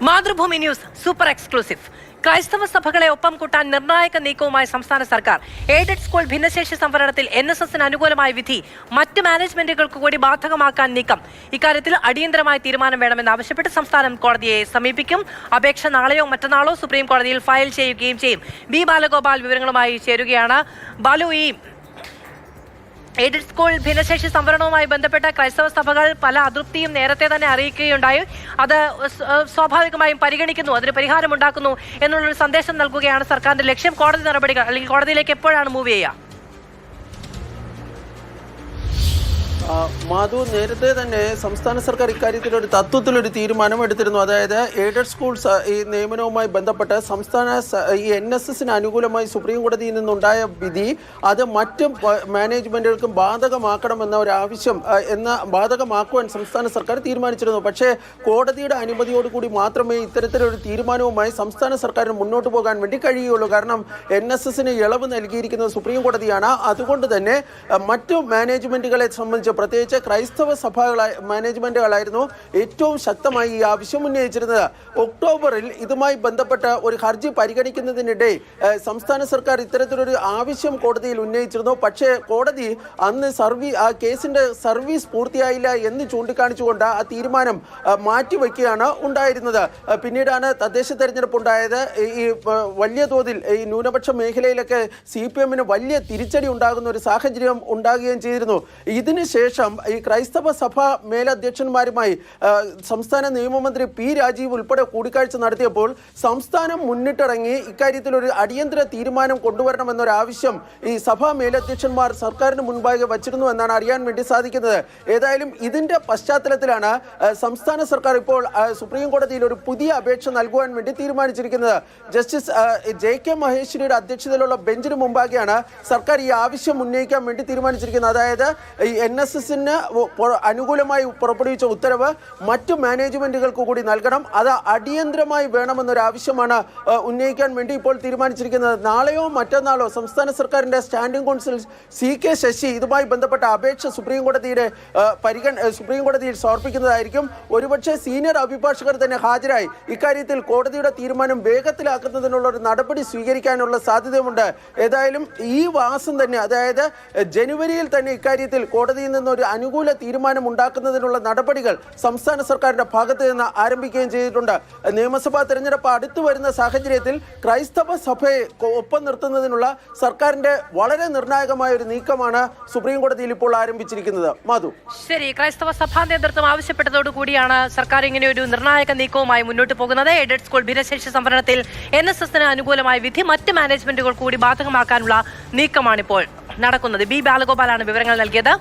Mathrubhumi news super exclusive. ക്രൈസ്തവ സഭകളെ ഒപ്പം കൂട്ടാൻ നിർണായക നീക്കവുമായി സംസ്ഥാന സർക്കാർ. എയ്ഡഡ് സ്കൂൾ ഭിന്നശേഷി സംവരണത്തിൽ NSSന് അനുകൂലമായ വിധി മറ്റ് മാനേജ്മെന്റുകൾക്ക് കൂടി ബാധകമാക്കാൻ നീക്കം. ഇക്കാര്യത്തിൽ അടിയന്തരമായ തീരുമാനം വേണമെന്നാവശ്യപ്പെട്ട് സംസ്ഥാനം കോടതിയെ സമീപിക്കും. അപേക്ഷ നാളെയോ മറ്റന്നാളോ സുപ്രീം കോടതിയിൽ ഫയൽ ചെയ്യുകയും ചെയ്യും. ബി ബാലഗോപാൽ വിവരങ്ങളുമായി ചേരുകയാണ്. ബാലു, ഈ എയ്ഡഡ് സ്കൂൾ ഭിന്നശേഷി സംവരണവുമായി ബന്ധപ്പെട്ട ക്രൈസ്തവ സഭകൾ പല അതൃപ്തിയും നേരത്തെ തന്നെ അറിയിക്കുകയുണ്ടായി. അത് സ്വാഭാവികമായും പരിഗണിക്കുന്നു, അതിന് പരിഹാരമുണ്ടാക്കുന്നു എന്നുള്ളൊരു സന്ദേശം നൽകുകയാണ് സർക്കാരിന്റെ ലക്ഷ്യം. കോടതി നടപടികൾ അല്ലെങ്കിൽ കോടതിയിലേക്ക് എപ്പോഴാണ് മൂവ് ചെയ്യുക? മാധു, നേരത്തെ തന്നെ സംസ്ഥാന സർക്കാർ ഇക്കാര്യത്തിലൊരു തത്വത്തിലൊരു തീരുമാനം എടുത്തിരുന്നു. അതായത് എയ്ഡഡ് സ്കൂൾ ഈ നിയമനവുമായി ബന്ധപ്പെട്ട് സംസ്ഥാന ഈ NSSന് അനുകൂലമായി സുപ്രീം കോടതിയിൽ നിന്നുണ്ടായ വിധി അത് മറ്റ് മാനേജ്മെന്റുകൾക്കും ബാധകമാക്കണമെന്ന ഒരു ആവശ്യം ബാധകമാക്കുവാൻ സംസ്ഥാന സർക്കാർ തീരുമാനിച്ചിരുന്നു. പക്ഷേ കോടതിയുടെ അനുമതിയോടുകൂടി മാത്രമേ ഇത്തരത്തിലൊരു തീരുമാനവുമായി സംസ്ഥാന സർക്കാരിന് മുന്നോട്ട് പോകാൻ വേണ്ടി കഴിയുള്ളൂ. കാരണം NSSന് ഇളവ് നൽകിയിരിക്കുന്നത് സുപ്രീം കോടതിയാണ്. അതുകൊണ്ട് തന്നെ മറ്റു മാനേജ്മെന്റുകളെ സംബന്ധിച്ച് പ്രത്യേകിച്ച് ക്രൈസ്തവ മാനേജ്മെന്റുകളായിരുന്നു ഏറ്റവും ശക്തമായി ഈ ആവശ്യം ഉന്നയിച്ചിരുന്നത്. ഒക്ടോബറിൽ ഇതുമായി ബന്ധപ്പെട്ട ഒരു ഹർജി പരിഗണിക്കുന്നതിനിടെ സംസ്ഥാന സർക്കാർ ഇത്തരത്തിലൊരു ആവശ്യം കോടതിയിൽ ഉന്നയിച്ചിരുന്നു. പക്ഷേ കോടതി അന്ന് ആ കേസിന്റെ സർവീസ് പൂർത്തിയായില്ല എന്ന് ചൂണ്ടിക്കാണിച്ചുകൊണ്ട് ആ തീരുമാനം മാറ്റിവെക്കുകയാണ് ഉണ്ടായിരുന്നത്. പിന്നീടാണ് തദ്ദേശ തെരഞ്ഞെടുപ്പ് ഉണ്ടായത്. ഈ വലിയ തോതിൽ ഈ ന്യൂനപക്ഷ മേഖലയിലൊക്കെ CPMന് വലിയ തിരിച്ചടി ഉണ്ടാകുന്ന ഒരു സാഹചര്യം ഉണ്ടാകുകയും ചെയ്തിരുന്നു. ഇതിനുശേഷം ഈ ക്രൈസ്തവ സഭ മേലധ്യക്ഷന്മാരുമായി സംസ്ഥാന നിയമമന്ത്രി P. രാജീവ് ഉൾപ്പെടെ കൂടിക്കാഴ്ച നടത്തിയപ്പോൾ സംസ്ഥാനം മുന്നിട്ടിറങ്ങി ഇക്കാര്യത്തിൽ ഒരു അടിയന്തര തീരുമാനം കൊണ്ടുവരണമെന്നൊരാവശ്യം ഈ സഭാ മേലധ്യക്ഷന്മാർ സർക്കാരിന് മുൻപാകെ വച്ചിരുന്നു എന്നാണ് അറിയാൻ വേണ്ടി സാധിക്കുന്നത്. ഏതായാലും ഇതിന്റെ പശ്ചാത്തലത്തിലാണ് സംസ്ഥാന സർക്കാർ ഇപ്പോൾ സുപ്രീം കോടതിയിൽ ഒരു പുതിയ അപേക്ഷ നൽകുവാൻ വേണ്ടി തീരുമാനിച്ചിരിക്കുന്നത്. ജസ്റ്റിസ് JK മഹേശ്വരിയുടെ അധ്യക്ഷതയിലുള്ള ബെഞ്ചിന് മുമ്പാകെയാണ് സർക്കാർ ഈ ആവശ്യം ഉന്നയിക്കാൻ വേണ്ടി തീരുമാനിച്ചിരിക്കുന്നത്. അതായത് ഈ NSSന് അനുകൂലമായി പുറപ്പെടുവിച്ച ഉത്തരവ് മറ്റു മാനേജ്മെന്റുകൾക്ക് കൂടി നൽകണം. അത് അടിയന്തരമായി വേണമെന്നൊരു ആവശ്യമാണ് ഉന്നയിക്കാൻ വേണ്ടി ഇപ്പോൾ തീരുമാനിച്ചിരിക്കുന്നത്. നാളെയോ മറ്റന്നാളോ സംസ്ഥാന സർക്കാരിന്റെ സ്റ്റാൻഡിംഗ് കൗൺസിൽ CK ശശി ഇതുമായി ബന്ധപ്പെട്ട അപേക്ഷ സുപ്രീം കോടതിയിൽ സമർപ്പിക്കുന്നതായിരിക്കും. ഒരുപക്ഷെ സീനിയർ അഭിഭാഷകർ തന്നെ ഹാജരായി ഇക്കാര്യത്തിൽ കോടതിയുടെ തീരുമാനം വേഗത്തിലാക്കുന്നതിനുള്ള ഒരു നടപടി സ്വീകരിക്കാനുള്ള സാധ്യതയുമുണ്ട്. ഏതായാലും ഈ മാസം തന്നെ, അതായത് ജനുവരിയിൽ തന്നെ ഇക്കാര്യത്തിൽ കോടതിയിൽ നിന്നൊരു അനുകൂല തീരുമാനം ഉണ്ടാക്കുന്നതിനുള്ള നടപടികൾ സംസ്ഥാന സർക്കാരിന്റെ ഭാഗത്ത് നിന്ന് ആരംഭിക്കുകയും ചെയ്തിട്ടുണ്ട്. നിയമസഭാ തെരഞ്ഞെടുപ്പ് അടുത്തു വരുന്ന സാഹചര്യത്തിൽ ക്രൈസ്തവ സഭയെ ഒപ്പം നിർത്തുന്നതിനുള്ള സർക്കാരിന്റെ വളരെ നിർണായകമായ ഒരു നീക്കമാണ് സുപ്രീം കോടതിയിൽ ഇപ്പോൾ ആരംഭിച്ചിരിക്കുന്നത്. മാധു, ശരി, ക്രൈസ്തവ സഭാ നേതൃത്വം ആവശ്യപ്പെട്ടതോടുകൂടിയാണ് സർക്കാർ ഇങ്ങനെ ഒരു നിർണായക നീക്കവുമായി മുന്നോട്ട് പോകുന്നത്. എയ്ഡഡ് സ്കൂൾ ഭിന്നശേഷി സംവരണത്തിൽ NSSന് അനുകൂലമായ വിധി മറ്റ് മാനേജ്മെന്റുകൾ കൂടി ബാധകമാക്കാനുള്ള നീക്കമാണിപ്പോൾ നടക്കുന്നത്. ബി ബാലഗോപാലാണ് വിവരങ്ങൾ നൽകിയത്.